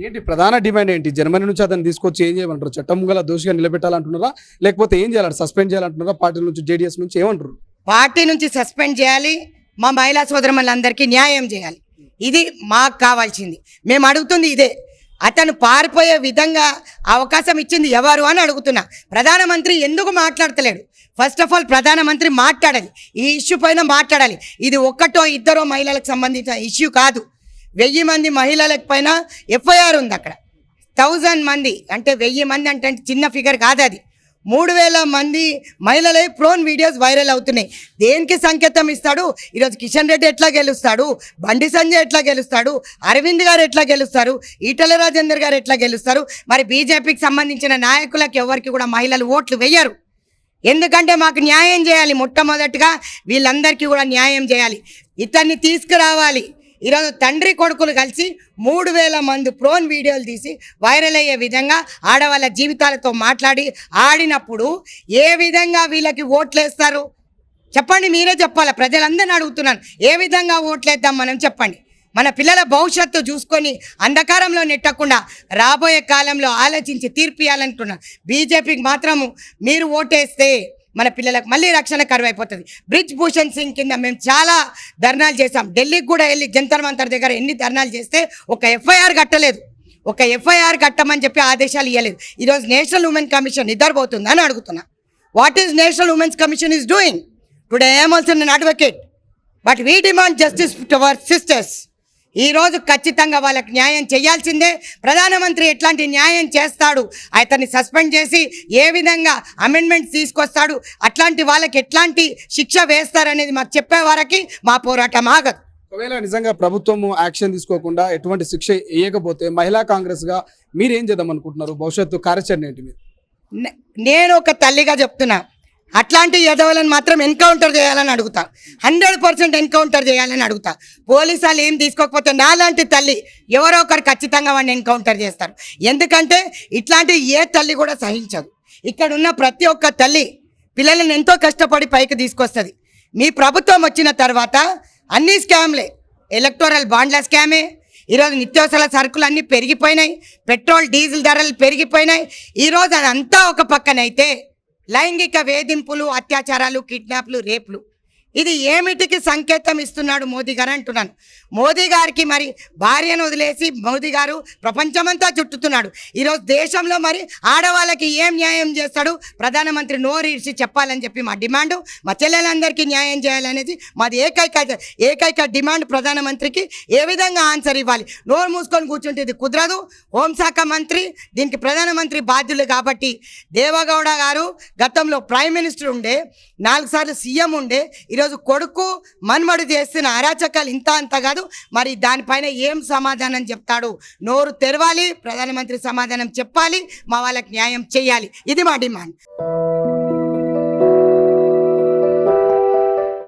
ఏంటి ప్రధాన డిమాండ్ ఏంటి? జర్మనీ నుంచి అతను తీసుకొచ్చి ఏం చేయమంటారు? చట్టం గల దోషిగా నిలబెట్టాలంటున్నారా, లేకపోతే ఏం చేయాలి? సస్పెండ్ చేయాలంటున్నారా? పార్టీ నుంచి జేడీఎస్ నుంచి ఏమంటారు? పార్టీ నుంచి సస్పెండ్ చేయాలి, మా మహిళా సోదరులందరికీ న్యాయం చేయాలి. ఇది మాకు కావాల్సింది. మేము అడుగుతుంది ఇదే. అతను పారిపోయే విధంగా అవకాశం ఇచ్చింది ఎవరు అని అడుగుతున్నా. ప్రధానమంత్రి ఎందుకు మాట్లాడతలేడు? ఫస్ట్ ఆఫ్ ఆల్ ప్రధానమంత్రి మాట్లాడాలి, ఈ ఇష్యూ పైన మాట్లాడాలి. ఇది ఒక్కటో ఇద్దరో మహిళలకు సంబంధించిన ఇష్యూ కాదు. 1000 మంది మహిళలకు పైన ఎఫ్ఐఆర్ ఉంది. అక్కడ 1000 మంది అంటే 1000 మంది అంటే చిన్న ఫిగర్ కాదు. అది 3000 మంది మహిళలే ప్రోన్ వీడియోస్ వైరల్ అవుతున్నాయి. దేనికి సంకేతం ఇస్తాడు? ఈరోజు కిషన్ రెడ్డి ఎట్లా గెలుస్తాడు, బండి సంజయ్ ఎట్లా గెలుస్తాడు, అరవింద్ గారు ఎట్లా గెలుస్తారు, ఈటల రాజేందర్ గారు ఎట్లా గెలుస్తారు? మరి బీజేపీకి సంబంధించిన నాయకులకు ఎవరికి కూడా మహిళలు ఓట్లు వేయరు. ఎందుకంటే మాకు న్యాయం చేయాలి. మొట్టమొదటిగా వీళ్ళందరికీ కూడా న్యాయం చేయాలి. ఇతన్ని తీసుకురావాలి. ఈరోజు తండ్రి కొడుకులు కలిసి 3000 మంది ప్రోన్ వీడియోలు తీసి వైరల్ అయ్యే విధంగా ఆడవాళ్ళ జీవితాలతో మాట్లాడి ఆడినప్పుడు ఏ విధంగా వీళ్ళకి ఓట్లేస్తారు చెప్పండి? మీరే చెప్పాలి. ప్రజలందరినీ అడుగుతున్నాను, ఏ విధంగా ఓట్లేద్దాం మనం చెప్పండి. మన పిల్లల భవిష్యత్తు చూసుకొని అంధకారంలో నెట్టకుండా రాబోయే కాలంలో ఆలోచించి తీర్పు ఇవ్వాలనుకున్నాను. బీజేపీకి మాత్రము మీరు ఓటేస్తే మన పిల్లలకు మళ్ళీ రక్షణ కరువు అయిపోతుంది. బ్రిజ్ భూషణ్ సింగ్ కింద మేము చాలా ధర్నాలు చేసాం. ఢిల్లీకి కూడా వెళ్ళి జంతర్ మంతర్ దగ్గర ఎన్ని ధర్నాలు చేస్తే ఒక ఎఫ్ఐఆర్ కట్టలేదు. ఒక ఎఫ్ఐఆర్ కట్టమని చెప్పి ఆదేశాలు ఇవ్వలేదు. ఈరోజు నేషనల్ ఉమెన్ కమిషన్ నిద్రపోతుంది అని అడుగుతున్నా. What is national women's commission is doing? Today I am also an advocate, but we demand justice to our sisters. ఈరోజు ఖచ్చితంగా వాళ్ళకి న్యాయం చేయాల్సిందే. ప్రధానమంత్రి ఎట్లాంటి న్యాయం చేస్తాడు, అతన్ని సస్పెండ్ చేసి ఏ విధంగా అమెండ్మెంట్స్ తీసుకొస్తాడు, అట్లాంటి వాళ్ళకి ఎట్లాంటి శిక్ష వేస్తారనేది మాకు చెప్పే వరకు మా పోరాటం ఆగదు. ఒకవేళ నిజంగా ప్రభుత్వం యాక్షన్ తీసుకోకుండా ఎటువంటి శిక్ష వేయకపోతే మహిళా కాంగ్రెస్గా మీరు ఏం చేద్దాం అనుకుంటున్నారు? భవిష్యత్తు కార్యాచరణ ఏంటి? మీరు నేను ఒక తల్లిగా చెప్తున్నా, అట్లాంటి యదవులను మాత్రం ఎన్కౌంటర్ చేయాలని అడుగుతా. 100% ఎన్కౌంటర్ చేయాలని అడుగుతా. పోలీసు వాళ్ళు ఏం తీసుకోకపోతే నాలాంటి తల్లి ఎవరో ఒకరు ఖచ్చితంగా వాడిని ఎన్కౌంటర్ చేస్తారు. ఎందుకంటే ఇట్లాంటి ఏ తల్లి కూడా సహించదు. ఇక్కడ ఉన్న ప్రతి ఒక్క తల్లి పిల్లలను ఎంతో కష్టపడి పైకి తీసుకొస్తుంది. మీ ప్రభుత్వం వచ్చిన తర్వాత అన్ని స్కామ్లే, ఎలక్టోరల్ బాండ్ల స్కామే, ఈరోజు నిత్యావసర సరుకులు అన్నీ పెరిగిపోయినాయి, పెట్రోల్ డీజిల్ ధరలు పెరిగిపోయినాయి. ఈరోజు అదంతా ఒక పక్కనైతే లైంగిక వేధింపులు, అత్యాచారాలు, కిడ్నాప్లు, రేపులు, ఇది ఏమిటికి సంకేతం ఇస్తున్నాడు మోదీ గారు అంటున్నాను. మోదీ గారికి మరి భార్యను వదిలేసి మోదీ గారు ప్రపంచమంతా చుట్టుతున్నాడు. ఈరోజు దేశంలో మరి ఆడవాళ్ళకి ఏం న్యాయం చేస్తాడు? ప్రధానమంత్రి నోరీడ్చి చెప్పాలని చెప్పి మా డిమాండు. మా చెల్లెలందరికీ న్యాయం చేయాలనేది మాది ఏకైక డిమాండ్. ప్రధానమంత్రికి ఏ విధంగా ఆన్సర్ ఇవ్వాలి? నోరు మూసుకొని కూర్చుంటే ఇది కుదరదు. హోంశాఖ మంత్రి దీనికి ప్రధానమంత్రి బాధ్యులు కాబట్టి దేవగౌడ గారు గతంలో ప్రైమ్ మినిస్టర్ ఉండే, 4 సార్లు సీఎం ఉండే, ఈరోజు కొడుకు మన్మడు చేస్తున్న అరాచకాలు ఇంత అంత కాదు. మరి దానిపైన ఏం సమాధానం చెప్తాడు? నోరు తెరవాలి, ప్రధానమంత్రి సమాధానం చెప్పాలి, మా వాళ్ళకి న్యాయం చేయాలి. ఇది మా డిమాండ్.